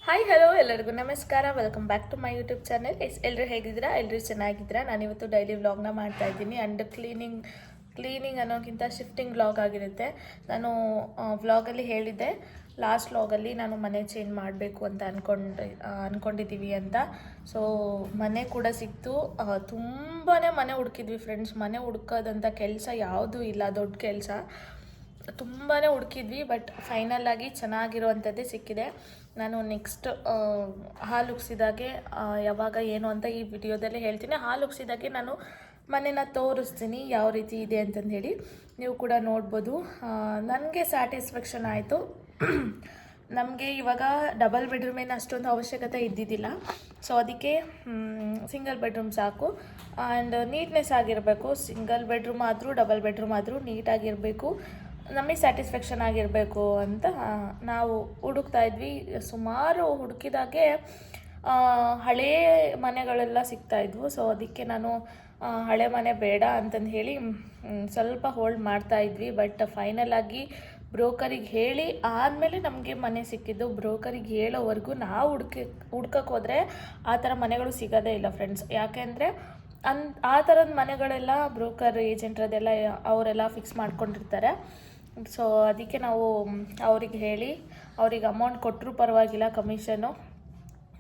Hi hello ಎಲ್ಲರಿಗೂ ನಮಸ್ಕಾರ. Welcome back to my YouTube channel. ಎಲ್ಲರೂ ಹೇಗಿದ್ದೀರಾ? ಎಲ್ಲರೂ ಚೆನ್ನಾಗಿದ್ದೀರಾ? ನಾನಿವತ್ತು ಡೈಲಿ ವ್ಲಾಗ್ನ ಮಾಡ್ತಾ ಇದ್ದೀನಿ. ಆ್ಯಂಡ್ ಕ್ಲೀನಿಂಗ್ ಅನ್ನೋಕ್ಕಿಂತ ಶಿಫ್ಟಿಂಗ್ ವ್ಲಾಗ್ ಆಗಿರುತ್ತೆ. ನಾನು ವ್ಲಾಗಲ್ಲಿ ಹೇಳಿದ್ದೆ, ಲಾಸ್ಟ್ ವ್ಲಾಗಲ್ಲಿ ನಾನು ಮನೆ ಚೇಂಜ್ ಮಾಡಬೇಕು ಅಂತ ಅಂದ್ಕೊಂಡಿದ್ದೀವಿ ಅಂತ. ಸೊ ಮನೆ ಕೂಡ ಸಿಕ್ತು. ತುಂಬಾ ಮನೆ ಹುಡುಕಿದ್ವಿ ಫ್ರೆಂಡ್ಸ್. ಮನೆ ಹುಡ್ಕೋದಂಥ ಕೆಲಸ ಯಾವುದೂ ಇಲ್ಲ, ದೊಡ್ಡ ಕೆಲಸ. ತುಂಬಾ ಹುಡುಕಿದ್ವಿ, ಬಟ್ ಫೈನಲ್ ಆಗಿ ಚೆನ್ನಾಗಿರುವಂಥದ್ದೇ ಸಿಕ್ಕಿದೆ. ನಾನು ನೆಕ್ಸ್ಟ್ ಹಾಲು ಉಗ್ಸಿದಾಗೆ ಯಾವಾಗ ಏನು ಅಂತ ಈ ವಿಡಿಯೋದಲ್ಲಿ ಹೇಳ್ತೀನಿ. ಹಾಲು ಉಗ್ಸಿದಾಗೆ ನಾನು ಮನೇನ ತೋರಿಸ್ತೀನಿ ಯಾವ ರೀತಿ ಇದೆ ಅಂತಂದು ಹೇಳಿ. ನೀವು ಕೂಡ ನೋಡ್ಬೋದು. ನನಗೆ ಸ್ಯಾಟಿಸ್ಫ್ಯಾಕ್ಷನ್ ಆಯಿತು. ನಮಗೆ ಇವಾಗ ಡಬಲ್ ಬೆಡ್ರೂಮ್ ಏನು ಅಷ್ಟೊಂದು ಅವಶ್ಯಕತೆ ಇದ್ದಿದ್ದಿಲ್ಲ. ಸೊ ಅದಕ್ಕೆ ಸಿಂಗಲ್ ಬೆಡ್ರೂಮ್ ಸಾಕು. ಆ್ಯಂಡ್ ನೀಟ್ನೆಸ್ ಆಗಿರಬೇಕು. ಸಿಂಗಲ್ ಬೆಡ್ರೂಮ್ ಆದರೂ ಡಬಲ್ ಬೆಡ್ರೂಮ್ ಆದರೂ ನೀಟಾಗಿರಬೇಕು, ನಮಗೆ ಸ್ಯಾಟಿಸ್ಫ್ಯಾಕ್ಷನ್ ಆಗಿರಬೇಕು ಅಂತ ನಾವು ಹುಡುಕ್ತಾ ಇದ್ವಿ. ಸುಮಾರು ಹುಡುಕಿದಾಗೆ ಹಳೇ ಮನೆಗಳೆಲ್ಲ ಸಿಗ್ತಾಯಿದ್ವು. ಸೊ ಅದಕ್ಕೆ ನಾನು ಹಳೆ ಮನೆ ಬೇಡ ಅಂತಂದು ಹೇಳಿ ಸ್ವಲ್ಪ ಹೋಲ್ಡ್ ಮಾಡ್ತಾ ಇದ್ವಿ. ಬಟ್ ಫೈನಲ್ ಆಗಿ ಬ್ರೋಕರಿಗೆ ಹೇಳಿ ಆದಮೇಲೆ ನಮಗೆ ಮನೆ ಸಿಕ್ಕಿದ್ದು. ಬ್ರೋಕರಿಗೆ ಹೇಳೋವರೆಗೂ ನಾವು ಹುಡ್ಕಕ್ಕೆ ಹೋದರೆ ಆ ಥರ ಮನೆಗಳು ಸಿಗೋದೇ ಇಲ್ಲ ಫ್ರೆಂಡ್ಸ್. ಯಾಕೆಂದರೆ ಆ ಥರದ ಮನೆಗಳೆಲ್ಲ ಬ್ರೋಕರ್ ಏಜೆಂಟ್ರದೆಲ್ಲ ಅವರೆಲ್ಲ ಫಿಕ್ಸ್ ಮಾಡ್ಕೊಂಡಿರ್ತಾರೆ. ಸೊ ಅದಕ್ಕೆ ನಾವು ಅವ್ರಿಗೆ ಹೇಳಿ, ಅವ್ರಿಗೆ ಅಮೌಂಟ್ ಕೊಟ್ಟರು ಪರವಾಗಿಲ್ಲ, ಕಮಿಷನ್ನು,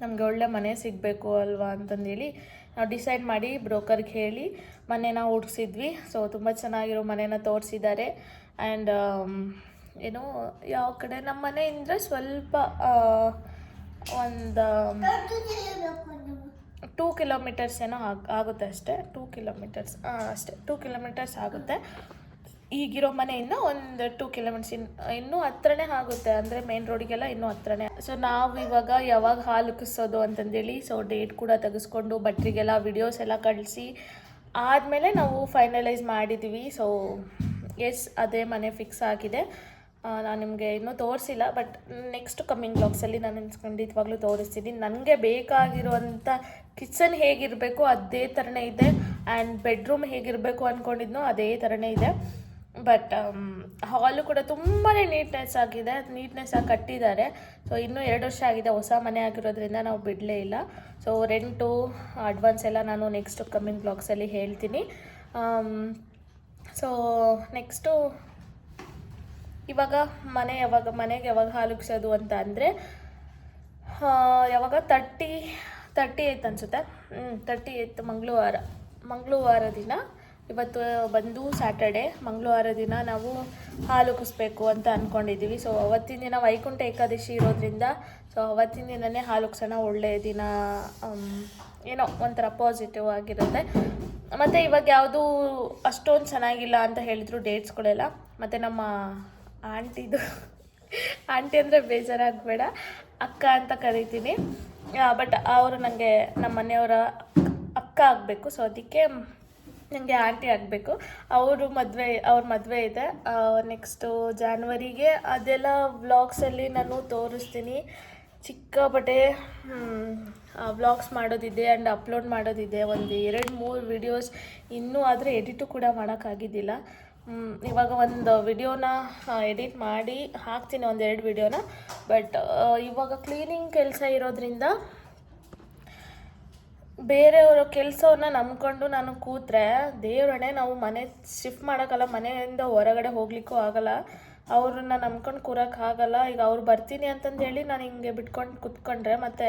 ನಮಗೆ ಒಳ್ಳೆ ಮನೆ ಸಿಗಬೇಕು ಅಲ್ವಾ ಅಂತಂದೇಳಿ ನಾವು ಡಿಸೈಡ್ ಮಾಡಿ ಬ್ರೋಕರ್ಗೆ ಹೇಳಿ ಮನೇನ ಹುಡ್ಸಿದ್ವಿ. ಸೊ ತುಂಬ ಚೆನ್ನಾಗಿರೋ ಮನೇನ ತೋರಿಸಿದ್ದಾರೆ. ಆ್ಯಂಡ್ ಏನು ಯಾವ ಕಡೆ ನಮ್ಮ ಮನೆಯಿಂದ ಸ್ವಲ್ಪ ಒಂದು 2 ಕಿಲೋಮೀಟರ್ಸ್ ಏನೋ ಆಗುತ್ತೆ ಅಷ್ಟೇ. 2 ಕಿಲೋಮೀಟರ್ಸ್ ಅಷ್ಟೇ, 2 ಕಿಲೋಮೀಟರ್ಸ್ ಆಗುತ್ತೆ. ಈಗಿರೋ ಮನೆಯಿಂದ ಒಂದು 2 ಕಿಲೋಮೀಟರ್ಸ್ ಇನ್ನೂ ಹತ್ರನೇ ಆಗುತ್ತೆ. ಅಂದರೆ ಮೇನ್ ರೋಡಿಗೆಲ್ಲ ಇನ್ನೂ ಹತ್ರನೇ. ಸೊ ನಾವು ಇವಾಗ ಯಾವಾಗ ಹಾಲು ಉಕ್ಕಿಸೋದು ಅಂತಂದೇಳಿ ಸೊ ಡೇಟ್ ಕೂಡ ತೆಗೆಸ್ಕೊಂಡು ಭಟ್ರಿಗೆಲ್ಲ ವಿಡಿಯೋಸ್ ಎಲ್ಲ ಕಳಿಸಿ ಆದಮೇಲೆ ನಾವು ಫೈನಲೈಸ್ ಮಾಡಿದ್ವಿ. ಸೊ ಎಸ್, ಅದೇ ಮನೆ ಫಿಕ್ಸ್ ಆಗಿದೆ. ನಾನು ನಿಮಗೆ ಇನ್ನೂ ತೋರಿಸಿಲ್ಲ, ಬಟ್ ನೆಕ್ಸ್ಟ್ ಕಮ್ಮಿಂಗ್ ಬ್ಲಾಗ್ಸಲ್ಲಿ ನಾನು ಖಂಡಿತವಾಗ್ಲೂ ತೋರಿಸ್ತೀನಿ. ನನಗೆ ಬೇಕಾಗಿರುವಂಥ ಕಿಚನ್ ಹೇಗಿರಬೇಕು ಅದೇ ಥರನೇ ಇದೆ. ಆ್ಯಂಡ್ ಬೆಡ್ರೂಮ್ ಹೇಗಿರಬೇಕು ಅಂದ್ಕೊಂಡಿದ್ನೋ ಅದೇ ಥರನೇ ಇದೆ. ಬಟ್ ಹಾಲು ಕೂಡ ತುಂಬಾ ನೀಟ್ನೆಸ್ ಆಗಿ ಕಟ್ಟಿದ್ದಾರೆ. ಸೊ ಇನ್ನೂ 2 ವರ್ಷ ಆಗಿದೆ, ಹೊಸ ಮನೆ ಆಗಿರೋದ್ರಿಂದ ನಾವು ಬಿಡಲೇ ಇಲ್ಲ. ಸೊ ರೆಂಟು ಅಡ್ವಾನ್ಸ್ ಎಲ್ಲ ನಾನು ನೆಕ್ಸ್ಟ್ ಕಮ್ಮಿಂಗ್ ಬ್ಲಾಗ್ಸಲ್ಲಿ ಹೇಳ್ತೀನಿ. ಸೊ ನೆಕ್ಸ್ಟು ಇವಾಗ ಮನೆಗೆ ಯಾವಾಗ ಹಾಲು ಉಗ್ಸೋದು ಅಂತ ಅಂದರೆ ಯಾವಾಗ 38 ಅನಿಸುತ್ತೆ. 38 ಮಂಗಳವಾರ ದಿನ. ಇವತ್ತು ಬಂದು ಸ್ಯಾಟರ್ಡೆ. ಮಂಗಳವಾರ ದಿನ ನಾವು ಹಾಲು ಉಗಿಸ್ಬೇಕು ಅಂತ ಅಂದ್ಕೊಂಡಿದ್ದೀವಿ. ಸೊ ಅವತ್ತಿನ ದಿನ ವೈಕುಂಠ ಏಕಾದಶಿ ಇರೋದ್ರಿಂದ ಸೊ ಅವತ್ತಿನ ದಿನವೇ ಹಾಲು ಉಗ್ಸೋಣ, ಒಳ್ಳೆಯ ದಿನ, ಏನೋ ಒಂಥರ ಪಾಸಿಟಿವ್ ಆಗಿರುತ್ತೆ. ಮತ್ತು ಇವಾಗ ಯಾವುದೂ ಅಷ್ಟೊಂದು ಚೆನ್ನಾಗಿಲ್ಲ ಅಂತ ಹೇಳಿದ್ರು ಡೇಟ್ಸ್ಗಳೆಲ್ಲ. ಮತ್ತು ನಮ್ಮ ಆಂಟಿ ಅಂದರೆ ಬೇಜಾರಾಗಬೇಡ, ಅಕ್ಕ ಅಂತ ಕರಿತೀನಿ. ಬಟ್ ಅವರು ನನಗೆ ನಮ್ಮ ಮನೆಯವರ ಅಕ್ಕ ಆಗಬೇಕು. ಸೊ ಅದಕ್ಕೆ ನನಗೆ ಆಂಟಿ ಆಗಬೇಕು. ಅವ್ರ ಮದುವೆ ಇದೆ ನೆಕ್ಸ್ಟು ಜಾನ್ವರಿಗೆ. ಅದೆಲ್ಲ ವ್ಲಾಗ್ಸಲ್ಲಿ ನಾನು ತೋರಿಸ್ತೀನಿ. ಚಿಕ್ಕಪಟ್ಟೆ ವ್ಲಾಗ್ಸ್ ಮಾಡೋದಿದೆ ಆ್ಯಂಡ್ ಅಪ್ಲೋಡ್ ಮಾಡೋದಿದೆ. ಒಂದು 2-3 ವಿಡಿಯೋಸ್ ಇನ್ನೂ, ಆದರೆ ಎಡಿಟು ಕೂಡ ಮಾಡೋಕ್ಕಾಗಿದ್ದಿಲ್ಲ. ಇವಾಗ ಒಂದು ವಿಡಿಯೋನ ಎಡಿಟ್ ಮಾಡಿ ಹಾಕ್ತೀನಿ, 1-2 ವಿಡಿಯೋನ. ಬಟ್ ಇವಾಗ ಕ್ಲೀನಿಂಗ್ ಕೆಲಸ ಇರೋದ್ರಿಂದ ಬೇರೆಯವರ ಕೆಲಸವನ್ನ ನಂಬ್ಕೊಂಡು ನಾನು ಕೂತ್ರೆ ದೇವರಣೆ, ನಾವು ಮನೆ ಶಿಫ್ಟ್ ಮಾಡೋಕ್ಕಲ್ಲ, ಮನೆಯಿಂದ ಹೊರಗಡೆ ಹೋಗ್ಲಿಕ್ಕೂ ಆಗಲ್ಲ. ಅವ್ರನ್ನ ನಂಬ್ಕೊಂಡು ಕೂರೋಕ್ಕಾಗಲ್ಲ. ಈಗ ಅವ್ರು ಬರ್ತೀನಿ ಅಂತಂದು ಹೇಳಿ ನಾನು ಹಿಂಗೆ ಬಿಟ್ಕೊಂಡು ಕೂತ್ಕೊಂಡ್ರೆ ಮತ್ತೆ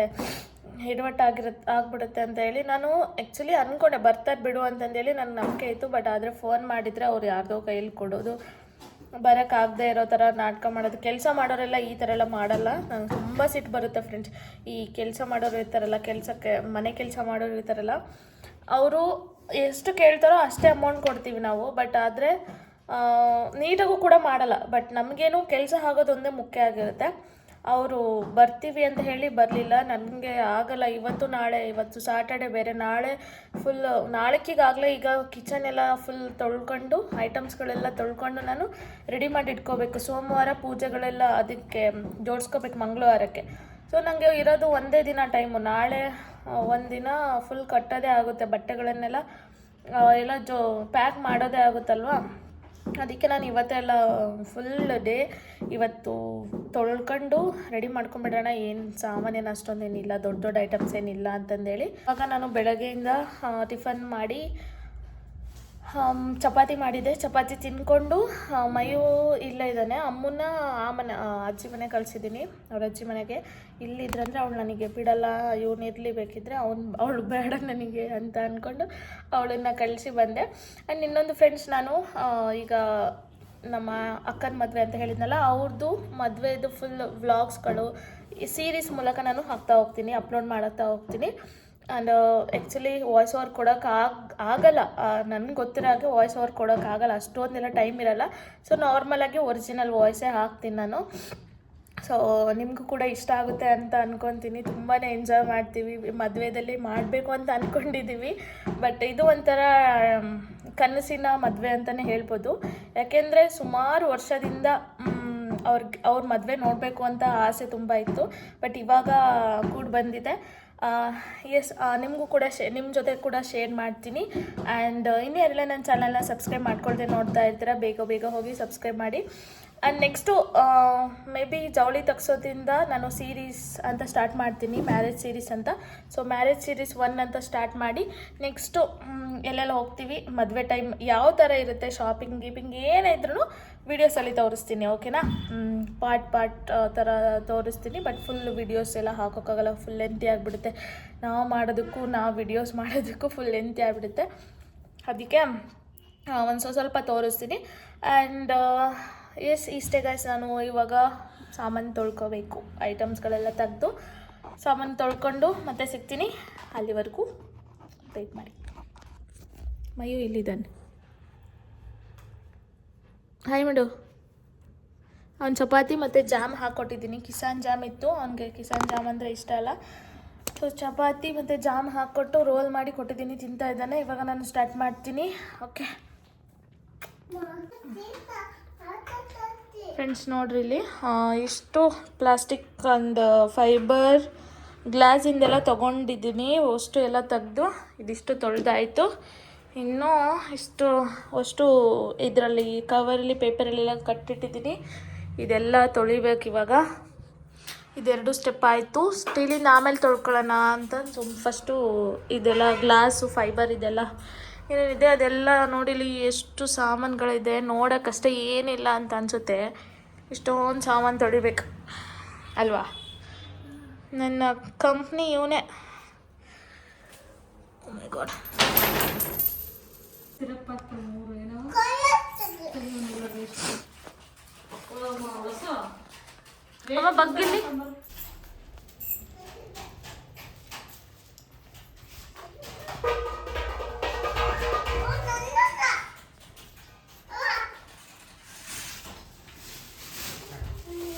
ಆಗ್ಬಿಡುತ್ತೆ ಅಂತ ಹೇಳಿ ನಾನು ಆ್ಯಕ್ಚುಲಿ ಅಂದ್ಕೊಂಡೆ ಬರ್ತಾರೆ ಬಿಡು ಅಂತಂದೇಳಿ ನನಗೆ ನಂಬಿಕೆ ಇತ್ತು. ಬಟ್ ಆದರೆ ಫೋನ್ ಮಾಡಿದರೆ ಅವ್ರು ಯಾರ್ದೋ ಕೈಯಲ್ಲಿ ಕೊಡೋದು, ಬರೋಕ್ಕಾಗದೇ ಇರೋ ಥರ ನಾಟಕ ಮಾಡೋದು. ಕೆಲಸ ಮಾಡೋರೆಲ್ಲ ಈ ಥರ ಎಲ್ಲ ಮಾಡಲ್ಲ. ನಂಗೆ ತುಂಬ ಸಿಟ್ಟು ಬರುತ್ತೆ ಫ್ರೆಂಡ್ಸ್. ಈ ಕೆಲಸ ಮಾಡೋರು ಇರ್ತಾರಲ್ಲ, ಮನೆ ಕೆಲಸ ಮಾಡೋರು ಇರ್ತಾರಲ್ಲ, ಅವರು ಎಷ್ಟು ಕೇಳ್ತಾರೋ ಅಷ್ಟೇ ಅಮೌಂಟ್ ಕೊಡ್ತೀವಿ ನಾವು. ಬಟ್ ಆದರೆ ನೀಟಾಗೂ ಕೂಡ ಮಾಡಲ್ಲ. ಬಟ್ ನಮಗೇನು ಕೆಲಸ ಆಗೋದೊಂದೇ ಮುಖ್ಯ ಆಗಿರುತ್ತೆ. ಅವರು ಬರ್ತೀವಿ ಅಂತ ಹೇಳಿ ಬರಲಿಲ್ಲ. ನನಗೆ ಆಗಲ್ಲ, ಇವತ್ತು ಸಾಟರ್ಡೆ ಬೇರೆ, ನಾಳೆ ಫುಲ್ ನಾಳೆಕ್ಕಿಗಾಗಲೇ ಈಗ ಕಿಚನ್ ಎಲ್ಲ ಫುಲ್ ತೊಳ್ಕೊಂಡು ಐಟಮ್ಸ್ಗಳೆಲ್ಲ ತೊಳ್ಕೊಂಡು ನಾನು ರೆಡಿ ಮಾಡಿ ಇಟ್ಕೋಬೇಕು. ಸೋಮವಾರ ಪೂಜೆಗಳೆಲ್ಲ ಅದಕ್ಕೆ ಜೋಡಿಸ್ಕೋಬೇಕು ಮಂಗಳವಾರಕ್ಕೆ. ಸೊ ನನಗೆ ಇರೋದು ಒಂದೇ ದಿನ ಟೈಮು. ನಾಳೆ ಒಂದಿನ ಫುಲ್ ಕಟ್ಟೋದೇ ಆಗುತ್ತೆ. ಬಟ್ಟೆಗಳನ್ನೆಲ್ಲ ಎಲ್ಲ ಪ್ಯಾಕ್ ಮಾಡೋದೇ ಆಗುತ್ತಲ್ವ. ಅದಕ್ಕೆ ನಾನು ಇವತ್ತೆಲ್ಲ ಫುಲ್ ಡೇ ಇವತ್ತು ತೊಳ್ಕೊಂಡು ರೆಡಿ ಮಾಡ್ಕೊಂಬಿಡೋಣ. ಏನು ಸಾಮಾನೇನು ಅಷ್ಟೊಂದೇನಿಲ್ಲ, ದೊಡ್ಡ ದೊಡ್ಡ ಐಟಮ್ಸ್ ಏನಿಲ್ಲ ಅಂತಂದೇಳಿ ಆವಾಗ ನಾನು ಬೆಳಗ್ಗೆಯಿಂದ ಟಿಫನ್ ಮಾಡಿ ಚಪಾತಿ ಮಾಡಿದೆ. ಚಪಾತಿ ತಿಂದ್ಕೊಂಡು ಮಯೂ ಇಲ್ಲೇ ಇದ್ದಾನೆ, ಅಮ್ಮನ್ನ ಅಜ್ಜಿ ಮನೆ ಕಳಿಸಿದ್ದೀನಿ. ಅವ್ರ ಅಜ್ಜಿ ಮನೆಗೆ. ಇಲ್ಲಿದ್ರಂದರೆ ಅವಳು ನನಗೆ ಬಿಡಲ್ಲ, ಇವನು ಇರಲಿ ಬೇಕಿದ್ರೆ ಅವಳು ಬೇಡ ನನಗೆ ಅಂತ ಅಂದ್ಕೊಂಡು ಅವಳನ್ನು ಕಳಿಸಿ ಬಂದೆ. ಆ್ಯಂಡ್ ಇನ್ನೊಂದು ಫ್ರೆಂಡ್ಸ್, ನಾನು ಈಗ ನಮ್ಮ ಅಕ್ಕನ ಮದುವೆ ಅಂತ ಹೇಳಿದ್ನಲ್ಲ, ಅವ್ರದ್ದು ಮದುವೆದು ಫುಲ್ ವ್ಲಾಗ್ಸ್ಗಳು ಈ ಸೀರೀಸ್ ಮೂಲಕ ನಾನು ಹಾಕ್ತಾ ಹೋಗ್ತೀನಿ, ಅಪ್ಲೋಡ್ ಮಾಡುತ್ತಾ ಹೋಗ್ತೀನಿ. ಆ್ಯಂಡ್ ಆ್ಯಕ್ಚುಲಿ ವಾಯ್ಸ್ ಓವರ್ ಆಗಲ್ಲ, ನನಗೆ ಗೊತ್ತಿರೋ ಹಾಗೆ ವಾಯ್ಸ್ ಓವರ್ ಕೊಡೋಕ್ಕಾಗಲ್ಲ, ಅಷ್ಟೊಂದೆಲ್ಲ ಟೈಮ್ ಇರೋಲ್ಲ. ಸೊ ನಾರ್ಮಲಾಗಿ ಒರಿಜಿನಲ್ ವಾಯ್ಸೇ ಹಾಕ್ತೀನಿ ನಾನು. ಸೊ ನಿಮಗೂ ಕೂಡ ಇಷ್ಟ ಆಗುತ್ತೆ ಅಂತ ಅಂದ್ಕೊತೀನಿ. ತುಂಬಾ ಎಂಜಾಯ್ ಮಾಡ್ತೀವಿ, ಮದುವೆಯಲ್ಲಿ ಮಾಡಬೇಕು ಅಂತ ಅಂದ್ಕೊಂಡಿದ್ದೀವಿ. ಬಟ್ ಇದು ಒಂಥರ ಕನಸಿನ ಮದುವೆ ಅಂತಲೇ ಹೇಳ್ಬೋದು. ಯಾಕೆಂದರೆ ಸುಮಾರು ವರ್ಷದಿಂದ ಅವ್ರ ಮದುವೆ ನೋಡಬೇಕು ಅಂತ ಆಸೆ ತುಂಬ ಇತ್ತು. ಬಟ್ ಇವಾಗ ಕೂಡ ಬಂದಿದೆ. ಎಸ್, ನಿಮಗೂ ಕೂಡ ನಿಮ್ಮ ಜೊತೆ ಕೂಡ ಶೇರ್ ಮಾಡ್ತೀನಿ. ಆ್ಯಂಡ್ ಇನ್ನೂ ಯಾರೆಲ್ಲ ನನ್ನ ಚಾನಲ್ನ ಸಬ್ಸ್ಕ್ರೈಬ್ ಮಾಡ್ಕೊಳ್ದೆ ನೋಡ್ತಾ ಇರ್ತೀರ, ಬೇಗ ಹೋಗಿ ಸಬ್ಸ್ಕ್ರೈಬ್ ಮಾಡಿ. ಆ್ಯಂಡ್ ನೆಕ್ಸ್ಟು ಮೇ ಬಿ ಜವಳಿ ತಗ್ಸೋದ್ರಿಂದ ನಾನು ಸೀರೀಸ್ ಅಂತ ಸ್ಟಾರ್ಟ್ ಮಾಡ್ತೀನಿ, ಮ್ಯಾರೇಜ್ ಸೀರೀಸ್ ಅಂತ. ಸೊ ಮ್ಯಾರೇಜ್ ಸೀರೀಸ್ 1 ಅಂತ ಸ್ಟಾರ್ಟ್ ಮಾಡಿ ನೆಕ್ಸ್ಟು ಎಲ್ಲೆಲ್ಲ ಹೋಗ್ತೀವಿ, ಮದುವೆ ಟೈಮ್ ಯಾವ ಥರ ಇರುತ್ತೆ, ಶಾಪಿಂಗ್ ಗೀಪಿಂಗ್ ಏನೇ ಇದ್ರೂ ವೀಡಿಯೋಸಲ್ಲಿ ತೋರಿಸ್ತೀನಿ. ಓಕೆನಾ? ಪಾರ್ಟ್ ಥರ ತೋರಿಸ್ತೀನಿ. ಬಟ್ ಫುಲ್ ವೀಡಿಯೋಸ್ ಎಲ್ಲ ಹಾಕೋಕ್ಕಾಗಲ್ಲ, ಫುಲ್ ಲೆಂತಿ ಆಗಿಬಿಡುತ್ತೆ. ನಾವು ವಿಡಿಯೋಸ್ ಮಾಡೋದಕ್ಕೂ ಫುಲ್ ಲೆಂತಿ ಆಗಿಬಿಡುತ್ತೆ. ಅದಕ್ಕೆ ಒಂದು ಸ್ವಲ್ಪ ತೋರಿಸ್ತೀನಿ. ಆ್ಯಂಡ್ ಎಸ್, ಇಷ್ಟೇ ಗೈಸ್. ನಾನು ಇವಾಗ ಸಾಮಾನು ತೊಳ್ಕೊಬೇಕು, ಐಟಮ್ಸ್ಗಳೆಲ್ಲ ತೆಗೆದು ಸಾಮಾನು ತೊಳ್ಕೊಂಡು ಮತ್ತೆ ಸಿಗ್ತೀನಿ. ಅಲ್ಲಿವರೆಗೂ ವೆಯ್ಟ್ ಮಾಡಿ. ಮಯೂ ಇಲ್ಲಿದ್ದಾನೆ. ಹಾಯ್ ಮಾಡು. ಅವ್ನು ಚಪಾತಿ ಮತ್ತು ಜಾಮ್ ಹಾಕ್ಕೊಟ್ಟಿದ್ದೀನಿ. ಕಿಸಾನ್ ಜಾಮ್ ಇತ್ತು, ಅವನಿಗೆ ಕಿಸಾನ್ ಜಾಮ್ ಅಂದರೆ ಇಷ್ಟ ಅಲ್ಲ. ಸೊ ಚಪಾತಿ ಮತ್ತು ಜಾಮ್ ಹಾಕ್ಕೊಟ್ಟು ರೋಲ್ ಮಾಡಿ ಕೊಟ್ಟಿದ್ದೀನಿ, ತಿಂತಾ ಇದ್ದಾನೆ. ಇವಾಗ ನಾನು ಸ್ಟಾರ್ಟ್ ಮಾಡ್ತೀನಿ. ಓಕೆ ಫ್ರೆಂಡ್ಸ್, ನೋಡ್ರಿ ಇಲ್ಲಿ ಇಷ್ಟು ಪ್ಲಾಸ್ಟಿಕ್ ಒಂದು ಫೈಬರ್ ಗ್ಲಾಸಿಂದೆಲ್ಲ ತೊಗೊಂಡಿದ್ದೀನಿ. ಅಷ್ಟು ಎಲ್ಲ ತೆಗೆದು ಇದಿಷ್ಟು ತೊಳೆದಾಯಿತು. ಇನ್ನೂ ಅಷ್ಟು ಇದರಲ್ಲಿ ಕವರಲ್ಲಿ ಪೇಪರಲ್ಲೆಲ್ಲ ಕಟ್ಟಿಟ್ಟಿದ್ದೀನಿ. ಇದೆಲ್ಲ ತೊಳಿಬೇಕು ಇವಾಗ. ಇದೆರಡು ಸ್ಟೆಪ್ ಆಯಿತು. ಸ್ಟೀಲಿಂದ ಆಮೇಲೆ ತೊಳ್ಕೊಳ್ಳೋಣ ಅಂತ ಫಸ್ಟು ಇದೆಲ್ಲ ಗ್ಲಾಸು ಫೈಬರ್ ಇದೆಲ್ಲ ಏನೇನಿದೆ ಅದೆಲ್ಲ ನೋಡಿಲಿ ಎಷ್ಟು ಸಾಮಾನುಗಳಿದೆ. ನೋಡೋಕ್ಕಷ್ಟೇ ಏನಿಲ್ಲ ಅಂತ ಅನಿಸುತ್ತೆ, ಇಷ್ಟೊಂದು ಸಾಮಾನು ತೊಳಿಬೇಕು ಅಲ್ವಾ. ನನ್ನ ಕಂಪ್ನಿ ಇವನೇ. Oh my God. ಬಗ್ಗಿಲ್ಲಿ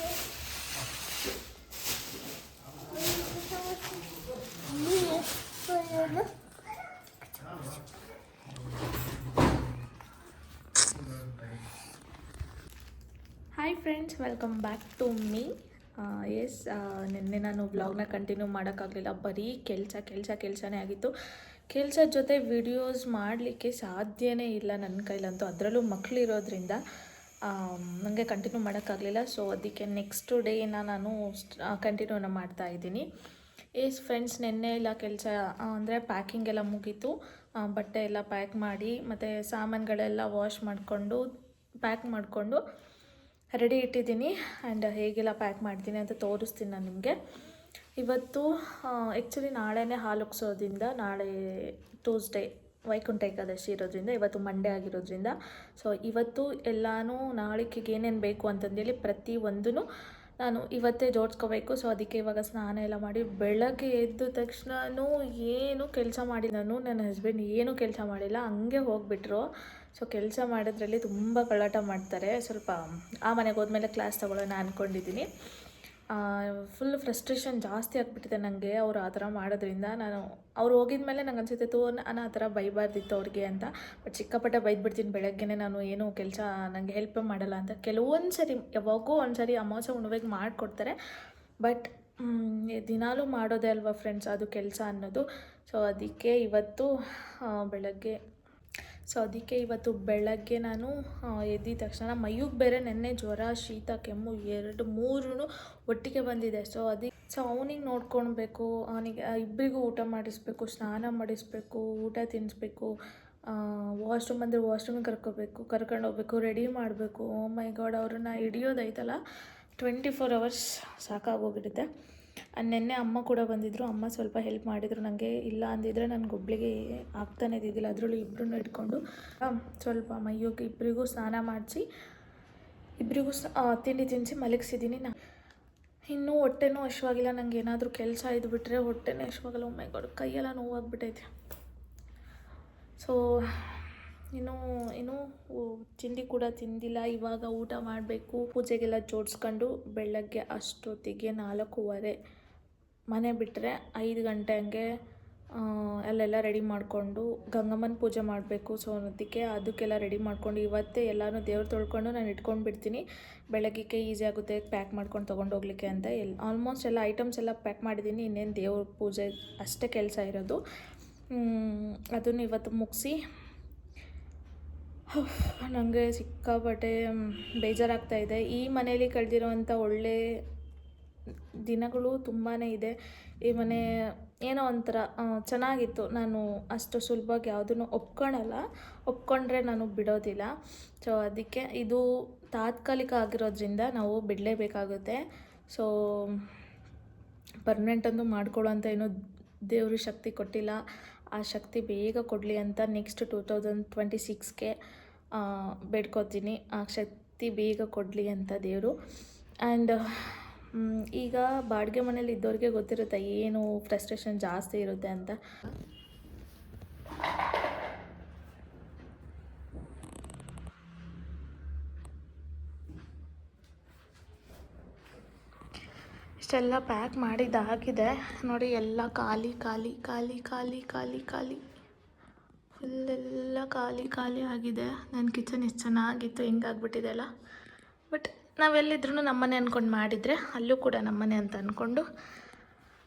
hi friends, welcome back to me. Yes, ನಿನ್ನೆ ನಾನು ವ್ಲಾಗ್ನ ಕಂಟಿನ್ಯೂ ಮಾಡೋಕ್ಕಾಗಲಿಲ್ಲ. ಬರೀ ಕೆಲಸನೇ ಆಗಿತ್ತು. ಕೆಲಸದ ಜೊತೆ ವಿಡಿಯೋಸ್ ಮಾಡಲಿಕ್ಕೆ ಸಾಧ್ಯನೇ ಇಲ್ಲ ನನ್ನ ಕೈಲಂತೂ. ಅದರಲ್ಲೂ ಮಕ್ಕಳಿರೋದ್ರಿಂದ ನನಗೆ ಕಂಟಿನ್ಯೂ ಮಾಡೋಕ್ಕಾಗಲಿಲ್ಲ. ಸೊ ಅದಕ್ಕೆ ನೆಕ್ಸ್ಟ್ ಡೇನ ನಾನು ಕಂಟಿನ್ಯೂನ ಮಾಡ್ತಾಯಿದ್ದೀನಿ. ಎಸ್ ಫ್ರೆಂಡ್ಸ್, ನೆನ್ನೆ ಎಲ್ಲ ಕೆಲಸ ಅಂದರೆ ಪ್ಯಾಕಿಂಗ್ ಎಲ್ಲ ಮುಗೀತು. ಬಟ್ಟೆ ಎಲ್ಲ ಪ್ಯಾಕ್ ಮಾಡಿ ಮತ್ತು ಸಾಮಾನುಗಳೆಲ್ಲ ವಾಶ್ ಮಾಡಿಕೊಂಡು ಪ್ಯಾಕ್ ಮಾಡಿಕೊಂಡು ರೆಡಿ ಇಟ್ಟಿದ್ದೀನಿ. ಆ್ಯಂಡ್ ಹೇಗೆಲ್ಲ ಪ್ಯಾಕ್ ಮಾಡ್ತೀನಿ ಅಂತ ತೋರಿಸ್ತೀನಿ ನಾನು ನಿಮಗೆ. ಇವತ್ತು ಆ್ಯಕ್ಚುಲಿ ನಾಳೆನೇ ಹಾಲು ಉಗ್ಸೋದ್ರಿಂದ, ನಾಳೆ ಟ್ಯೂಸ್ಡೇ ವೈಕುಂಠ ಏಕಾದಶಿ ಇರೋದ್ರಿಂದ, ಇವತ್ತು ಮಂಡೇ ಆಗಿರೋದ್ರಿಂದ, ಸೊ ಇವತ್ತು ಎಲ್ಲನೂ ನಾಳೆಗೆ ಏನೇನು ಬೇಕು ಅಂತಂದೇಳಿ ಪ್ರತಿಯೊಂದೂ ನಾನು ಇವತ್ತೇ ಜೋಡಿಸ್ಕೋಬೇಕು. ಸೊ ಅದಕ್ಕೆ ಇವಾಗ ಸ್ನಾನ ಎಲ್ಲ ಮಾಡಿ ಬೆಳಗ್ಗೆ ಎದ್ದ ತಕ್ಷಣವೂ ಏನು ಕೆಲಸ ಮಾಡಿ, ನನ್ನ ಹಸ್ಬೆಂಡ್ ಏನೂ ಕೆಲಸ ಮಾಡಿಲ್ಲ, ಹಂಗೆ ಹೋಗಿಬಿಟ್ರು. ಸೊ ಕೆಲಸ ಮಾಡೋದ್ರಲ್ಲಿ ತುಂಬ ಕಳ್ಳಾಟ ಮಾಡ್ತಾರೆ. ಸ್ವಲ್ಪ ಆ ಮನೆಗೆ ಹೋದ್ಮೇಲೆ ಕ್ಲಾಸ್ ತೊಗೊಳ್ಳೋಣ ಅಂದ್ಕೊಂಡಿದ್ದೀನಿ. ಫುಲ್ ಫ್ರಸ್ಟ್ರೇಷನ್ ಜಾಸ್ತಿ ಆಗಿಬಿಟ್ಟಿದೆ ನನಗೆ ಅವ್ರು ಆ ಥರ ಮಾಡೋದ್ರಿಂದ. ಅವ್ರು ಹೋಗಿದ ಮೇಲೆ ನಂಗೆ ಅನಿಸುತ್ತೆ ನಾನು ಆ ಥರ ಬೈಬಾರ್ದಿತ್ತು ಅವ್ರಿಗೆ ಅಂತ. ಬಟ್ ಸಿಕ್ಕಾಪಟ್ಟೆ ಬೈದ್ಬಿಡ್ತೀನಿ ಬೆಳಗ್ಗೆನೇ, ನಾನು ಏನೂ ಕೆಲಸ ನನಗೆ ಹೆಲ್ಪ್ ಮಾಡಲ್ಲ ಅಂತ. ಕೆಲವೊಂದು ಸರಿ, ಯಾವಾಗೂ ಒಂದು ಸರಿ ಅಮಾವಾಸ್ಯೆ ಹುಣ್ಣಿಮೆಗೆ ಮಾಡಿಕೊಡ್ತಾರೆ. ಬಟ್ ದಿನಾಲೂ ಮಾಡೋದೇ ಅಲ್ವಾ ಫ್ರೆಂಡ್ಸ್ ಅದು ಕೆಲಸ ಅನ್ನೋದು. ಸೊ ಅದಕ್ಕೆ ಇವತ್ತು ಬೆಳಗ್ಗೆ ಸೊ ಅದಕ್ಕೆ ಇವತ್ತು ಬೆಳಗ್ಗೆ ನಾನು ಎದ್ದಿದ ತಕ್ಷಣ ಮೈಗೆ ಬೇರೆ ನೆನ್ನೆ ಜ್ವರ ಶೀತ ಕೆಮ್ಮು 2-3 ಒಟ್ಟಿಗೆ ಬಂದಿದೆ. ಸೊ ಅವನಿಗೆ ನೋಡ್ಕೊಳ್ಬೇಕು, ಅವನಿಗೆ ಇಬ್ಬರಿಗೂ ಊಟ ಮಾಡಿಸ್ಬೇಕು, ಸ್ನಾನ ಮಾಡಿಸ್ಬೇಕು, ಊಟ ತಿನ್ನಿಸ್ಬೇಕು, ವಾಶ್ರೂಮ್ ಬಂದರೆ ವಾಶ್ರೂಮಿಗೆ ಕರ್ಕೊಂಡು ಹೋಗ್ಬೇಕು, ರೆಡಿ ಮಾಡಬೇಕು. ಓ ಮೈ ಗಾಡ್, ಅವ್ರನ್ನ ಹಿಡಿಯೋದೈತಲ್ಲ 24 ಅವರ್ಸ್ ಸಾಕಾಗೋಗಿರುತ್ತೆ. ನೆನ್ನೆ ಅಮ್ಮ ಕೂಡ ಬಂದಿದ್ದರು, ಅಮ್ಮ ಸ್ವಲ್ಪ ಹೆಲ್ಪ್ ಮಾಡಿದರು ನನಗೆ. ಇಲ್ಲ ಅಂದಿದ್ರೆ ನನಗೆ ಒಬ್ಳಿಗೆ ಆಗ್ತಾನೆ ಇದ್ದಿದ್ದಿಲ್ಲ. ಅದರಲ್ಲೂ ಇಬ್ಬರನ್ನೂ ಇಟ್ಕೊಂಡು ಸ್ವಲ್ಪ ಮೈಯೋಗಿ ಇಬ್ಬರಿಗೂ ಸ್ನಾನ ಮಾಡಿಸಿ ಇಬ್ಬರಿಗೂ ತಿಂಡಿ ತಿನ್ನಿಸಿ ಮಲಗಿಸಿದ್ದೀನಿ. ಇನ್ನೂ ಹೊಟ್ಟೆನೂ ಹಶ್ವಾಗಿಲ್ಲ. ನನಗೆ ಏನಾದರೂ ಕೆಲಸ ಇದ್ಬಿಟ್ರೆ ಹೊಟ್ಟೆನೇ ಹಶ್ವಾಗಲ್ಲ. ಒಮ್ಮೆ ಗಾಡ್ ಕೈಯೆಲ್ಲ ನೋವಾಗ್ಬಿಟ್ಟೈತೆ. ಸೊ ಇನ್ನೂ ತಿಂಡಿ ಕೂಡ ತಿಂದಿಲ್ಲ. ಇವಾಗ ಊಟ ಮಾಡಬೇಕು. ಪೂಜೆಗೆಲ್ಲ ಜೋಡಿಸ್ಕೊಂಡು ಬೆಳಗ್ಗೆ ಅಷ್ಟೊತ್ತಿಗೆ 4:15 ಮನೆ ಬಿಟ್ಟರೆ 5 ಗಂಟೆ ಹಂಗೆ ಅಲ್ಲೆಲ್ಲ ರೆಡಿ ಮಾಡಿಕೊಂಡು ಗಂಗಮ್ಮನ ಪೂಜೆ ಮಾಡಬೇಕು. ಸೊ ಅದಕ್ಕೆಲ್ಲ ರೆಡಿ ಮಾಡ್ಕೊಂಡು ಇವತ್ತೇ ಎಲ್ಲನೂ ದೇವ್ರು ತೊಳ್ಕೊಂಡು ನಾನು ಇಟ್ಕೊಂಡು ಬಿಡ್ತೀನಿ. ಬೆಳಗ್ಗೆ ಈಸಿ ಆಗುತ್ತೆ ಪ್ಯಾಕ್ ಮಾಡ್ಕೊಂಡು ತೊಗೊಂಡು ಹೋಗ್ಲಿಕ್ಕೆ ಅಂತ. ಆಲ್ಮೋಸ್ಟ್ ಎಲ್ಲ ಐಟಮ್ಸ್ ಎಲ್ಲ ಪ್ಯಾಕ್ ಮಾಡಿದ್ದೀನಿ. ಇನ್ನೇನು ದೇವ್ರ ಪೂಜೆ ಅಷ್ಟೇ ಕೆಲಸ ಇರೋದು. ಅದನ್ನು ಇವತ್ತು ಮುಗಿಸಿ ನನಗೆ ಸಿಕ್ಕಾಪಟ್ಟೆ ಬೇಜಾರಾಗ್ತಾಯಿದೆ. ಈ ಮನೇಲಿ ಕಳೆದಿರೋವಂಥ ಒಳ್ಳೆ ದಿನಗಳು ತುಂಬಾ ಇದೆ. ಈ ಮನೆ ಏನೋ ಒಂಥರ ಚೆನ್ನಾಗಿತ್ತು. ನಾನು ಅಷ್ಟು ಸುಲಭವಾಗಿ ಯಾವುದನ್ನು ಒಪ್ಕೊಂಡ್ರೆ ನಾನು ಬಿಡೋದಿಲ್ಲ. ಸೊ ಅದಕ್ಕೆ ಇದು ತಾತ್ಕಾಲಿಕ ಆಗಿರೋದ್ರಿಂದ ನಾವು ಬಿಡಲೇಬೇಕಾಗುತ್ತೆ. ಸೊ ಪರ್ಮನೆಂಟ್ ಅಂತೂ ಮಾಡ್ಕೊಳ್ಳೋಂಥ ಏನೋ ದೇವರು ಶಕ್ತಿ ಕೊಟ್ಟಿಲ್ಲ. ಆ ಶಕ್ತಿ ಬೇಗ ಕೊಡಲಿ ಅಂತ ನೆಕ್ಸ್ಟ್ 2026ಗೆ ಬೇಡ್ಕೋತೀನಿ. ಆ ಶಕ್ತಿ ಬೇಗ ಕೊಡಲಿ ಅಂತ ದೇವರು. ಆ್ಯಂಡ್ ಈಗ ಬಾಡಿಗೆ ಮನೇಲಿ ಇದ್ದವ್ರಿಗೆ ಗೊತ್ತಿರುತ್ತೆ ಏನು ಫ್ರಸ್ಟ್ರೇಷನ್ ಜಾಸ್ತಿ ಇರುತ್ತೆ ಅಂತ. ಇಷ್ಟೆಲ್ಲ ಪ್ಯಾಕ್ ಮಾಡಿದ್ದಾಗಿದೆ ನೋಡಿ. ಎಲ್ಲ ಖಾಲಿ ಫುಲ್ಲೆಲ್ಲ ಖಾಲಿ ಆಗಿದೆ. ನನ್ನ ಕಿಚನ್ ಎಷ್ಟು ಚೆನ್ನಾಗಿತ್ತು, ಹೆಂಗಾಗ್ಬಿಟ್ಟಿದೆ ಅಲ್ಲ. ಬಟ್ ನಾವೆಲ್ಲಿದ್ರೂ ನಮ್ಮನೆ ಅಂದ್ಕೊಂಡು ಮಾಡಿದರೆ ಅಲ್ಲೂ ಕೂಡ ನಮ್ಮನೆ ಅಂತ ಅಂದ್ಕೊಂಡು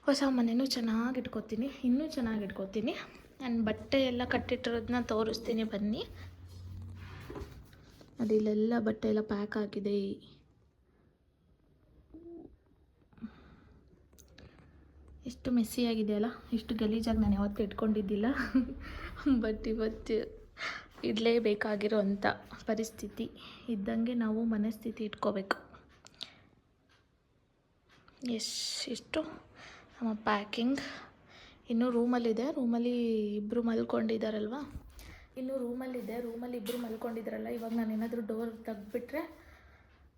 ಹೊಸ ಮನೆಯೂ ಚೆನ್ನಾಗಿ ಇಟ್ಕೋತೀನಿ. ನಾನು ಬಟ್ಟೆ ಎಲ್ಲ ಕಟ್ಟಿಟ್ಟಿರೋದನ್ನ ತೋರಿಸ್ತೀನಿ ಬನ್ನಿ. ಅದು ಇಲ್ಲೆಲ್ಲ ಬಟ್ಟೆ ಎಲ್ಲ ಪ್ಯಾಕ್ ಆಗಿದೆ. ಎಷ್ಟು ಮೆಸ್ಸಿಯಾಗಿದೆಯಲ್ಲ, ಇಷ್ಟು ಗಲೀಜಾಗಿ ನಾನು ಯಾವತ್ತೂ ಇಟ್ಕೊಂಡಿದ್ದಿಲ್ಲ. ಬಟ್ ಇವತ್ತು ಇಡಲೇಬೇಕಾಗಿರೋ ಅಂಥ ಪರಿಸ್ಥಿತಿ ಇದ್ದಂಗೆ ನಾವು ಮನಸ್ಥಿತಿ ಇಟ್ಕೋಬೇಕು. ಇಷ್ಟು ನಮ್ಮ ಪ್ಯಾಕಿಂಗ್. ಇನ್ನೂ ರೂಮಲ್ಲಿ ಇಬ್ಬರು ಮಲ್ಕೊಂಡಿದ್ದಾರಲ್ವ. ರೂಮಲ್ಲಿ ಇಬ್ಬರು ಮಲ್ಕೊಂಡಿದ್ದಾರಲ್ಲ. ಇವಾಗ ನಾನು ಏನಾದರೂ ಡೋರ್ ತೆಗ್ದುಬಿಟ್ರೆ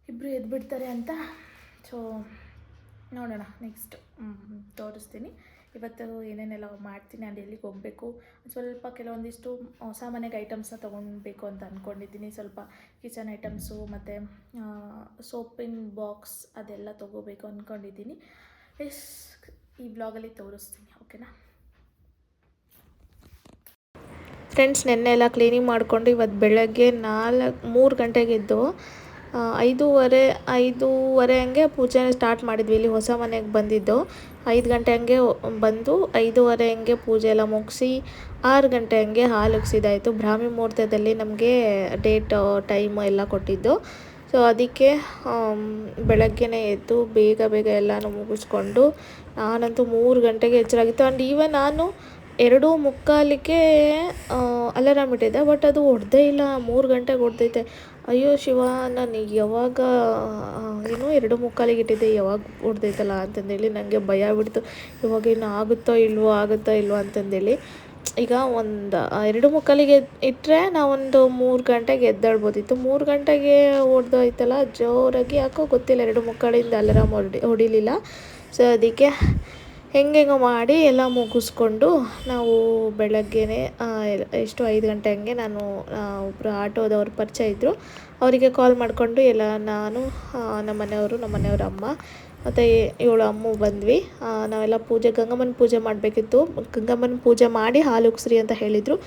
ಇಬ್ಬರು ಎದ್ಬಿಡ್ತಾರೆ ಅಂತ. ಸೊ ನೋಡೋಣ, ನೆಕ್ಸ್ಟ್ ತೋರಿಸ್ತೀನಿ. ಇವತ್ತು ಏನೇನೆಲ್ಲ ಮಾಡ್ತೀನಿ, ನಾನು ಎಲ್ಲಿಗೆ ಹೋಗಬೇಕು, ಸ್ವಲ್ಪ ಕೆಲವೊಂದಿಷ್ಟು ಹೊಸ ಮನೆಗೆ ಐಟಮ್ಸ್ನ ತೊಗೊಳ್ಬೇಕು ಅಂತ ಅಂದ್ಕೊಂಡಿದ್ದೀನಿ. ಸ್ವಲ್ಪ ಕಿಚನ್ ಐಟಮ್ಸು ಮತ್ತು ಸೋಪಿನ ಬಾಕ್ಸ್ ಅದೆಲ್ಲ ತೊಗೋಬೇಕು ಅಂದ್ಕೊಂಡಿದ್ದೀನಿ. ಈ ಬ್ಲಾಗಲ್ಲಿ ತೋರಿಸ್ತೀನಿ, ಓಕೆನಾ ಫ್ರೆಂಡ್ಸ್. ನೆನ್ನೆ ಎಲ್ಲ ಕ್ಲೀನಿಂಗ್ ಮಾಡಿಕೊಂಡು ಇವತ್ತು ಬೆಳಗ್ಗೆ 3 ಗಂಟೆಗೆ ಎದ್ದು 5:30 ಹಂಗೆ ಪೂಜೆ ಸ್ಟಾರ್ಟ್ ಮಾಡಿದ್ವಿ. ಇಲ್ಲಿ ಹೊಸ ಮನೆಗೆ ಬಂದಿದ್ದು 5 ಗಂಟೆ ಹಂಗೆ ಬಂದು 5:30 ಹಂಗೆ ಪೂಜೆ ಎಲ್ಲ ಮುಗಿಸಿ 6 ಗಂಟೆ ಹಂಗೆ ಹಾಲು ಉಗ್ಸಿದಾಯಿತು. ಬ್ರಾಹ್ಮಿ ಮುಹೂರ್ತದಲ್ಲಿ ನಮಗೆ ಡೇಟ್ ಟೈಮು ಎಲ್ಲ ಕೊಟ್ಟಿದ್ದು. ಸೊ ಅದಕ್ಕೆ ಬೆಳಗ್ಗೆನೇ ಎದ್ದು ಬೇಗ ಎಲ್ಲನೂ ಮುಗಿಸ್ಕೊಂಡು ನಾನಂತೂ 3 ಗಂಟೆಗೆ ಎಚ್ಚರಾಗಿತ್ತು. ಆ್ಯಂಡ್ ಈವನ್ ನಾನು 2:45ಕ್ಕೆ ಅಲಾರಾಮ್ ಇಟ್ಟಿದ್ದೆ, ಬಟ್ ಅದು ಹೊಡೆದೇ ಇಲ್ಲ. 3 ಗಂಟೆಗೆ ಹೊಡೆದೈತೆ. ಅಯ್ಯೋ ಶಿವ, ನಾನು ಯಾವಾಗ 2:45ಗೆ ಇಟ್ಟಿದ್ದೆ, ಯಾವಾಗ ಹೊಡೆದೈತಲ್ಲ ಅಂತಂದೇಳಿ ನನಗೆ ಭಯ ಬಿಡ್ತು. ಇವಾಗ ಇನ್ನು ಆಗುತ್ತೋ ಇಲ್ವೋ ಅಂತಂದೇಳಿ. ಈಗ ಒಂದು 2:45ಗೆ ಇಟ್ಟರೆ ನಾವೊಂದು 3 ಗಂಟೆಗೆ ಎದ್ದೇಳ್ಬೋದಿತ್ತು. 3 ಗಂಟೆಗೆ ಹೊಡೆದೋಯ್ತಲ್ಲ ಜೋರಾಗಿ, ಯಾಕೋ ಗೊತ್ತಿಲ್ಲ 2:45ಇಂದ ಅಲಾರಾಮ್ ಹೊಡಿಲಿಲ್ಲ. ಸೊ ಅದಕ್ಕೆ ಹೆಂಗೆಂಗೋ ಮಾಡಿ ಎಲ್ಲ ಮುಗಿಸ್ಕೊಂಡು ನಾವು ಬೆಳಗ್ಗೆನೇ 5 ಗಂಟೆ ಹಂಗೆ ನಾನು ಒಬ್ಬರು ಆಟೋದವ್ರು ಪರಿಚಯ ಇದ್ದರು, ಅವರಿಗೆ ಕಾಲ್ ಮಾಡಿಕೊಂಡು ಎಲ್ಲ ನಾನು ನಮ್ಮ ಮನೆಯವ್ರ ಅಮ್ಮ ಮತ್ತು ಇವಳು ಅಮ್ಮ ಬಂದ್ವಿ. ನಾವೆಲ್ಲ ಗಂಗಮ್ಮನ ಪೂಜೆ ಮಾಡಬೇಕಿತ್ತು. ಗಂಗಮ್ಮನ ಪೂಜೆ ಮಾಡಿ ಹಾಲು ಉಗ್ಸ್ರಿ ಅಂತ ಹೇಳಿದರು.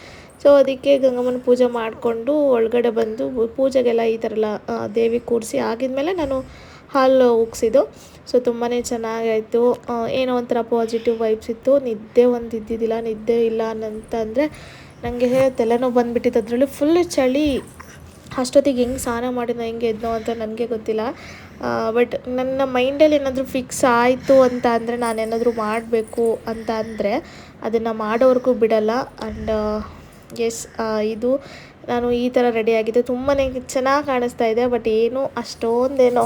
ಸೊ ಅದಕ್ಕೆ ಗಂಗಮ್ಮನ ಪೂಜೆ ಮಾಡಿಕೊಂಡು ಒಳಗಡೆ ಬಂದು ಪೂಜೆಗೆಲ್ಲ ಈ ಥರ ಎಲ್ಲ ದೇವಿ ಕೂರಿಸಿ ಆಗಿದ್ಮೇಲೆ ನಾನು ಹಾಲು ಉಗ್ಸಿದ್ದು. ಸೊ ತುಂಬಾ ಚೆನ್ನಾಗಾಯಿತು. ಏನೋ ಒಂಥರ ಪಾಸಿಟಿವ್ ವೈಬ್ಸ್ ಇತ್ತು. ನಿದ್ದೆ ಇದ್ದಿದ್ದಿಲ್ಲ. ನಿದ್ದೆ ಇಲ್ಲ ಅಂತಂದರೆ ನನಗೆ ತಲೆನೋವು ಬಂದುಬಿಟ್ಟಿತ್ತು. ಅದರಲ್ಲೂ ಫುಲ್ ಚಳಿ. ಅಷ್ಟೊತ್ತಿಗೆ ಹೆಂಗೆ ಸ್ನಾನ ಮಾಡಿದ್ನೋ ಹೆಂಗೆ ಎದ್ನೋ ಅಂತ ನನಗೆ ಗೊತ್ತಿಲ್ಲ. ಬಟ್ ನನ್ನ ಮೈಂಡಲ್ಲಿ ಏನಾದರೂ ಫಿಕ್ಸ್ ಆಯಿತು ಅಂತ ಅಂದರೆ ನಾನೇನಾದರೂ ಮಾಡಬೇಕು ಅಂತ ಅಂದರೆ ಅದನ್ನು ಮಾಡೋವರೆಗೂ ಬಿಡಲ್ಲ. ಆ್ಯಂಡ್ ಎಸ್, ಇದು ನಾನು ಈ ಥರ ರೆಡಿಯಾಗಿದ್ದೆ. ತುಂಬಾ ಚೆನ್ನಾಗಿ ಕಾಣಿಸ್ತಾ ಇದೆ. ಬಟ್ ಏನು ಅಷ್ಟೊಂದೇನೋ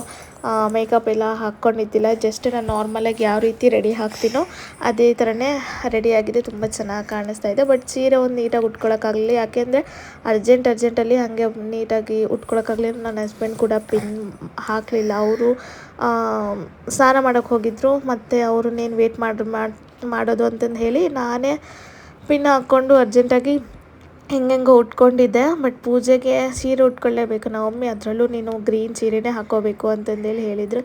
ಮೇಕಪ್ ಎಲ್ಲ ಹಾಕ್ಕೊಂಡಿದ್ದಿಲ್ಲ. ಜಸ್ಟ್ ನಾನು ನಾರ್ಮಲಾಗಿ ಯಾವ ರೀತಿ ರೆಡಿ ಆಗ್ತೀನೋ ಅದೇ ಥರನೇ ರೆಡಿಯಾಗಿದೆ. ತುಂಬ ಚೆನ್ನಾಗಿ ಕಾಣಿಸ್ತಾ ಇದೆ. ಬಟ್ ಸೀರೆ ಒಂದು ನೀಟಾಗಿ ಉಟ್ಕೊಳ್ಳೋಕ್ಕಾಗಲಿ, ಯಾಕೆಂದರೆ ಅರ್ಜೆಂಟಲ್ಲಿ ಹಾಗೆ ನೀಟಾಗಿ ಉಟ್ಕೊಳ್ಳೋಕ್ಕಾಗಲಿ. ನನ್ನ ಹಸ್ಬೆಂಡ್ ಕೂಡ ಪಿನ್ ಹಾಕಲಿಲ್ಲ. ಅವರು ಸ್ನಾನ ಮಾಡೋಕ್ಕೆ ಹೋಗಿದ್ದರು. ಮತ್ತು ಅವ್ರನ್ನೇನು ವೇಟ್ ಮಾಡೋದು ಅಂತಂದು ಹೇಳಿ ನಾನೇ ಪಿನ್ ಹಾಕ್ಕೊಂಡು ಅರ್ಜೆಂಟಾಗಿ ಹೆಂಗೆಂಗೋ ಉಟ್ಕೊಂಡಿದ್ದೆ. ಬಟ್ ಪೂಜೆಗೆ ಸೀರೆ ಉಟ್ಕೊಳ್ಳೇಬೇಕು ನಮ್ಮ ಮಮ್ಮಿ, ಅದರಲ್ಲೂ ನೀನು ಗ್ರೀನ್ ಸೀರೆನೇ ಹಾಕ್ಕೋಬೇಕು ಅಂತಂದೇಳಿ ಹೇಳಿದರು.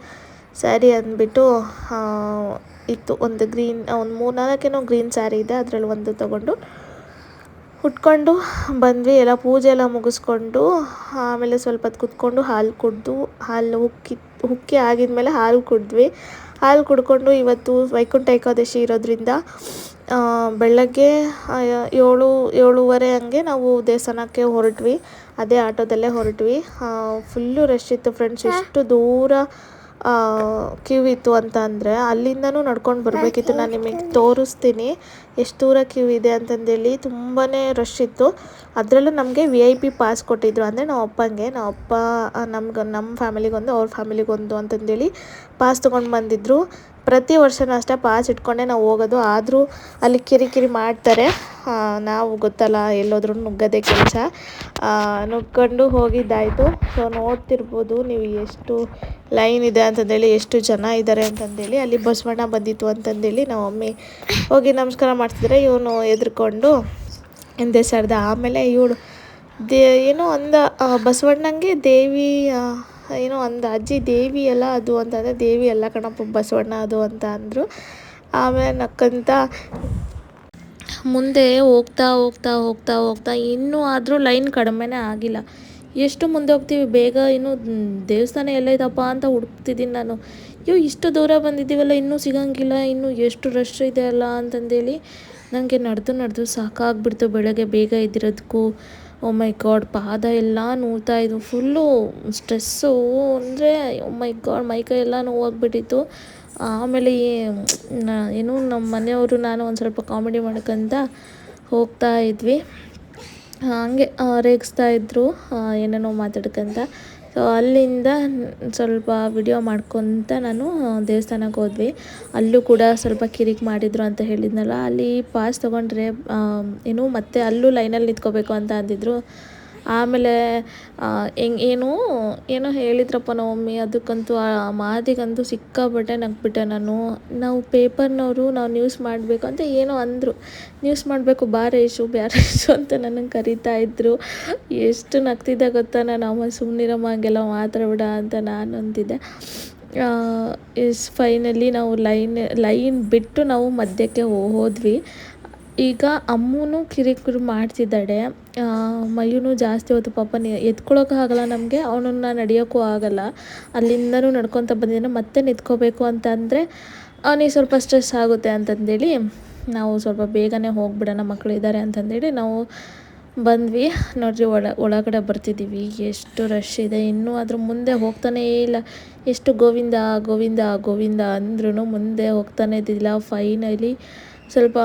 ಸ್ಯಾರಿ ಅಂದ್ಬಿಟ್ಟು ಇತ್ತು ಒಂದು ಗ್ರೀನ್, ಒಂದು 3-4 ಗ್ರೀನ್ ಸ್ಯಾರಿ ಇದೆ. ಅದರಲ್ಲಿ ಒಂದು ತೊಗೊಂಡು ಉಟ್ಕೊಂಡು ಬಂದ್ವಿ. ಎಲ್ಲ ಪೂಜೆ ಎಲ್ಲ ಮುಗಿಸ್ಕೊಂಡು ಆಮೇಲೆ ಸ್ವಲ್ಪ ಹೊತ್ತು ಕುತ್ಕೊಂಡು ಹಾಲು ಕುಡಿದು, ಹಾಲು ಉಕ್ಕಿ ಆಗಿದ್ಮೇಲೆ ಹಾಲು ಕುಡಿದ್ವಿ. ಹಾಲು ಕುಡ್ಕೊಂಡು ಇವತ್ತು ವೈಕುಂಠ ಏಕಾದಶಿ ಇರೋದ್ರಿಂದ ಬೆಳಗ್ಗೆ 7-7:30 ಹಂಗೆ ನಾವು ದೇವಸ್ಥಾನಕ್ಕೆ ಹೊರಟ್ವಿ. ಅದೇ ಆಟೋದಲ್ಲೇ ಹೊರಟ್ವಿ. ಫುಲ್ಲು ರಶ್ ಇತ್ತು ಫ್ರೆಂಡ್ಸ್. ಎಷ್ಟು ದೂರ ಕ್ಯೂ ಇತ್ತು ಅಂತ ಅಂದರೆ ಅಲ್ಲಿಂದನೂ ನಡ್ಕೊಂಡು ಬರಬೇಕಿತ್ತು. ನಾನು ನಿಮಗೆ ತೋರಿಸ್ತೀನಿ ಎಷ್ಟು ದೂರ ಕ್ಯೂ ಇದೆ ಅಂತಂದೇಳಿ. ತುಂಬಾ ರಶ್ ಇತ್ತು. ಅದರಲ್ಲೂ ನಮಗೆ VIP ಪಾಸ್ ಕೊಟ್ಟಿದ್ರು. ಅಂದರೆ ನಮ್ಮ ಅಪ್ಪ ನಮ್ಮ ಫ್ಯಾಮಿಲಿಗೊಂದು, ಅವ್ರ ಫ್ಯಾಮಿಲಿಗೊಂದು ಅಂತಂದೇಳಿ ಪಾಸ್ ತೊಗೊಂಡು ಬಂದಿದ್ದರು. ಪ್ರತಿ ವರ್ಷವೂ ಅಷ್ಟೇ ಪಾಸ್ ಇಟ್ಕೊಂಡೆ ನಾವು ಹೋಗೋದು. ಆದರೂ ಅಲ್ಲಿ ಕಿರಿಕಿರಿ ಮಾಡ್ತಾರೆ. ನಾವು ಗೊತ್ತಲ್ಲ ಎಲ್ಲೋದ್ರೂ ನುಗ್ಗೋದೇ ಕೆಲಸ. ನುಗ್ಕೊಂಡು ಹೋಗಿದ್ದಾಯಿತು. ಸೊ ನೋಡ್ತಿರ್ಬೋದು ನೀವು ಎಷ್ಟು ಲೈನ್ ಇದೆ ಅಂತಂದೇಳಿ, ಎಷ್ಟು ಜನ ಇದ್ದಾರೆ ಅಂತಂದೇಳಿ. ಅಲ್ಲಿ ಬಸವಣ್ಣ ಬಂದಿತ್ತು ಅಂತಂದೇಳಿ ನಮ್ಮ ಮಮ್ಮಿ ಹೋಗಿ ನಮಸ್ಕಾರ ಮಾಡ್ತಿದ್ರೆ ಇವನು ಎದ್ರುಕೊಂಡು ಹಿಂದೆ ಸರ್ದ. ಆಮೇಲೆ ಇವಳು ಏನೋ ಅಂದ, ಬಸವಣ್ಣಂಗೆ ದೇವಿ ಏನೋ ಅಂದ, ಅಜ್ಜಿ ದೇವಿ ಅಲ್ಲ ಅದು ಅಂತಂದರೆ, ದೇವಿ ಎಲ್ಲ ಕಣಪ್ಪ ಬಸವಣ್ಣ ಅದು ಅಂತ ಅಂದರು. ಆಮೇಲೆ ನಕ್ಕಂತ ಮುಂದೆ ಹೋಗ್ತಾ ಇನ್ನೂ ಆದರೂ ಲೈನ್ ಕಡಿಮೆನೇ ಆಗಿಲ್ಲ. ಎಷ್ಟು ಮುಂದೆ ಹೋಗ್ತೀವಿ, ಬೇಗ ಇನ್ನೂ ದೇವಸ್ಥಾನ ಎಲ್ಲೈತಪ್ಪ ಅಂತ ಹುಡುಕ್ತಿದ್ದೀನಿ ನಾನು. ಇಷ್ಟು ದೂರ ಬಂದಿದ್ದೀವಲ್ಲ, ಇನ್ನೂ ಸಿಗೋಂಗಿಲ್ಲ, ಇನ್ನೂ ಎಷ್ಟು ರಶ್ ಇದೆ ಅಲ್ಲ ಅಂತಂದೇಳಿ ನನಗೆ ನಡೆದು ಸಾಕಾಗ್ಬಿಡ್ತು. ಬೆಳಗ್ಗೆ ಬೇಗ ಇದ್ದಿರೋದಕ್ಕೂ ಓ ಮೈ ಗಾಡ್ ಪಾದ ಎಲ್ಲ ನೋವ್ತಾಯಿದ್ವು. ಫುಲ್ಲು ಸ್ಟ್ರೆಸ್ಸು ಅಂದರೆ ಓ ಮೈ ಗಾಡ್ ಮೈಕೈ ಎಲ್ಲ ನೋವಾಗ್ಬಿಟ್ಟಿತ್ತು. ಆಮೇಲೆ ಏನು ನಮ್ಮ ಮನೆಯವರು ನಾನು ಒಂದು ಸ್ವಲ್ಪ ಕಾಮಿಡಿ ಮಾಡ್ಕೊಂತ ಹೋಗ್ತಾ ಇದ್ವಿ. ಹಂಗೆ ರೇಗಿಸ್ತಾ ಇದ್ದರು ಏನೇನೋ ಮಾತಾಡ್ಕೊಂತ. ಸೊ ಅಲ್ಲಿಂದ ಸ್ವಲ್ಪ ವಿಡಿಯೋ ಮಾಡ್ಕೊತ ನಾನು ದೇವಸ್ಥಾನಕ್ಕೆ ಹೋದ್ವಿ. ಅಲ್ಲೂ ಕೂಡ ಸ್ವಲ್ಪ ಕಿರಿಕ್ ಮಾಡಿದರು ಅಂತ ಹೇಳಿದ್ನಲ್ಲ, ಅಲ್ಲಿ ಪಾಸ್ ತೊಗೊಂಡ್ರೆ ಏನು ಮತ್ತೆ ಅಲ್ಲೂ ಲೈನಲ್ಲಿ ನಿಂತ್ಕೋಬೇಕು ಅಂತ ಅಂದಿದ್ರು. ಆಮೇಲೆ ಏನೋ ಹೇಳಿದ್ರಪ್ಪ ನಮ್ಮ ಮಮ್ಮಿ. ಅದಕ್ಕಂತೂ ಆ ಮಾತಿಗಂತೂ ಸಿಕ್ಕಾಪಟ್ಟೆ ನಗ್ಬಿಟ್ಟೆ ನಾನು. ನಾವು ಪೇಪರ್ನವರು ನಾವು ನ್ಯೂಸ್ ಮಾಡಬೇಕು ಅಂತ ಏನೋ ಅಂದರು. ನ್ಯೂಸ್ ಮಾಡಬೇಕು ಬ್ಯಾರೇಶು ಅಂತ ನನಗೆ ಕರೀತಾ ಇದ್ದರು. ಎಷ್ಟು ನಗ್ತಿದ್ದೆ ಗೊತ್ತಾ ನಾನು. ಅಮ್ಮ ಸುಮ್ಮನಿರಮ್ಮ ಹಂಗೆಲ್ಲ ಮಾತಾಡ್ಬೇಡ ಅಂತ ನಾನು ಅಂತಿದ್ದೆ. ಫೈನಲಿ ನಾವು ಲೈನ್ ಬಿಟ್ಟು ನಾವು ಮಧ್ಯಕ್ಕೆ ಹೋದ್ವಿ. ಈಗ ಅಮ್ಮನೂ ಕಿರಿಕಿರಿ ಮಾಡ್ತಿದ್ದಾಳೆ. ಮಯೂನು ಜಾಸ್ತಿ ಹೊತ್ತು ಪಾಪ ಎತ್ಕೊಳ್ಳೋಕೆ ಆಗಲ್ಲ ನಮಗೆ, ಅವನನ್ನು ನಡೆಯೋಕ್ಕೂ ಆಗಲ್ಲ. ಅಲ್ಲಿಂದನೂ ನಡ್ಕೊತ ಬಂದಿದ್ದಾನೆ. ಮತ್ತೆ ನಿಂತ್ಕೋಬೇಕು ಅಂತ ಅಂದರೆ ಅವನಿಗೆ ಸ್ವಲ್ಪ ಸ್ಟ್ರೆಸ್ ಆಗುತ್ತೆ ಅಂತಂದೇಳಿ ನಾವು ಸ್ವಲ್ಪ ಬೇಗನೆ ಹೋಗ್ಬಿಡೋಣ, ಮಕ್ಕಳಿದ್ದಾರೆ ಅಂತಂದೇಳಿ ನಾವು ಬಂದ್ವಿ. ನೋಡ್ರಿ ಒಳಗಡೆ ಬರ್ತಿದ್ದೀವಿ. ಎಷ್ಟು ರಶ್ ಇದೆ. ಇನ್ನೂ ಅದ್ರ ಮುಂದೆ ಹೋಗ್ತಾನೇ ಇಲ್ಲ. ಎಷ್ಟು ಗೋವಿಂದ ಅಂದ್ರೂ ಮುಂದೆ ಹೋಗ್ತಾನೆ ಇದ್ದಿಲ್ಲ. ಫೈನಲಿ ಸ್ವಲ್ಪ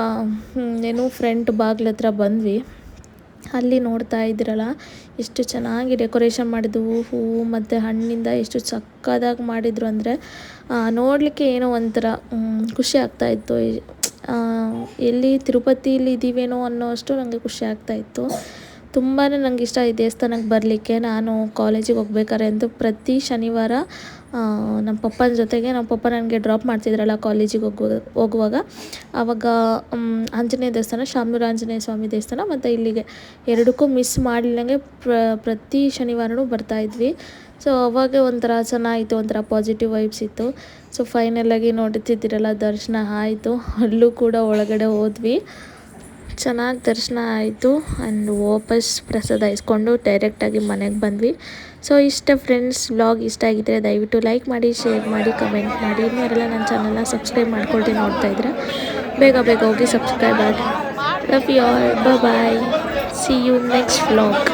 ಫ್ರಂಟ್ ಬಾಗಿಲ ಹತ್ರ ಬಂದ್ವಿ. ಅಲ್ಲಿ ನೋಡ್ತಾ ಇದ್ದೀರಲ್ಲ ಎಷ್ಟು ಚೆನ್ನಾಗಿ ಡೆಕೋರೇಷನ್ ಮಾಡಿದ್ವು. ಹೂವು ಮತ್ತು ಹಣ್ಣಿಂದ ಎಷ್ಟು ಸಕ್ಕದಾಗಿ ಮಾಡಿದರು ಅಂದರೆ ನೋಡಲಿಕ್ಕೆ ಏನೋ ಒಂಥರ ಖುಷಿ ಆಗ್ತಾಯಿತ್ತು. ಎಲ್ಲಿ ತಿರುಪತಿಲಿ ಇದ್ದೀವೇನೋ ಅನ್ನೋ ಅಷ್ಟು ನನಗೆ ಖುಷಿ ಆಗ್ತಾಯಿತ್ತು. ತುಂಬಾ ನನಗೆ ಇಷ್ಟ ಈ ದೇವಸ್ಥಾನಕ್ಕೆ ಬರಲಿಕ್ಕೆ. ನಾನು ಕಾಲೇಜಿಗೆ ಹೋಗ್ಬೇಕಾದ್ರೆ ಅಂತೂ ಪ್ರತಿ ಶನಿವಾರ ನಮ್ಮ ಪಪ್ಪನ ಜೊತೆಗೆ, ನಮ್ಮ ಪಪ್ಪ ನನಗೆ ಡ್ರಾಪ್ ಮಾಡ್ತಿದ್ರಲ್ಲ ಕಾಲೇಜಿಗೆ ಹೋಗುವಾಗ, ಆವಾಗ ಆಂಜನೇಯ ದೇವಸ್ಥಾನ, ಶಾಮನೂರು ಆಂಜನೇಯ ಸ್ವಾಮಿ ದೇವಸ್ಥಾನ ಮತ್ತು ಇಲ್ಲಿಗೆ ಎರಡಕ್ಕೂ ಮಿಸ್ ಮಾಡಲಿಲ್ಲಂಗೆ ಪ್ರತಿ ಶನಿವಾರನೂ ಬರ್ತಾಯಿದ್ವಿ. ಸೊ ಅವಾಗ ಒಂಥರ ಚೆನ್ನಾಗಿತ್ತು, ಒಂಥರ ಪಾಸಿಟಿವ್ ವೈಬ್ಸ್ ಇತ್ತು. ಸೊ ಫೈನಲಾಗಿ ನೋಡ್ತಿದ್ದೀರಲ್ಲ ದರ್ಶನ ಆಯಿತು. ಅಲ್ಲೂ ಕೂಡ ಒಳಗಡೆ ಹೋದ್ವಿ. ಚೆನ್ನಾಗಿ ದರ್ಶನ ಆಯಿತು. ಆ್ಯಂಡ್ ವಾಪಸ್ ಪ್ರಸಾದ ಇಸ್ಕೊಂಡು ಡೈರೆಕ್ಟಾಗಿ ಮನೆಗೆ ಬಂದ್ವಿ. ಸೊ ಇಷ್ಟ ಫ್ರೆಂಡ್ಸ್, ವ್ಲಾಗ್ ಇಷ್ಟ ಆಗಿದ್ದರೆ ದಯವಿಟ್ಟು ಲೈಕ್ ಮಾಡಿ, ಶೇರ್ ಮಾಡಿ, ಕಮೆಂಟ್ ಮಾಡಿ. ಇನ್ನೂ ಯಾರೆಲ್ಲ ನನ್ನ ಚಾನಲ್ನ ಸಬ್ಸ್ಕ್ರೈಬ್ ಮಾಡ್ಕೊಳ್ತೀನಿ ನೋಡ್ತಾಯಿದ್ರೆ ಬೇಗ ಹೋಗಿ ಸಬ್ಸ್ಕ್ರೈಬ್ ಆಗಿ. Love you all. Bye. See you next vlog.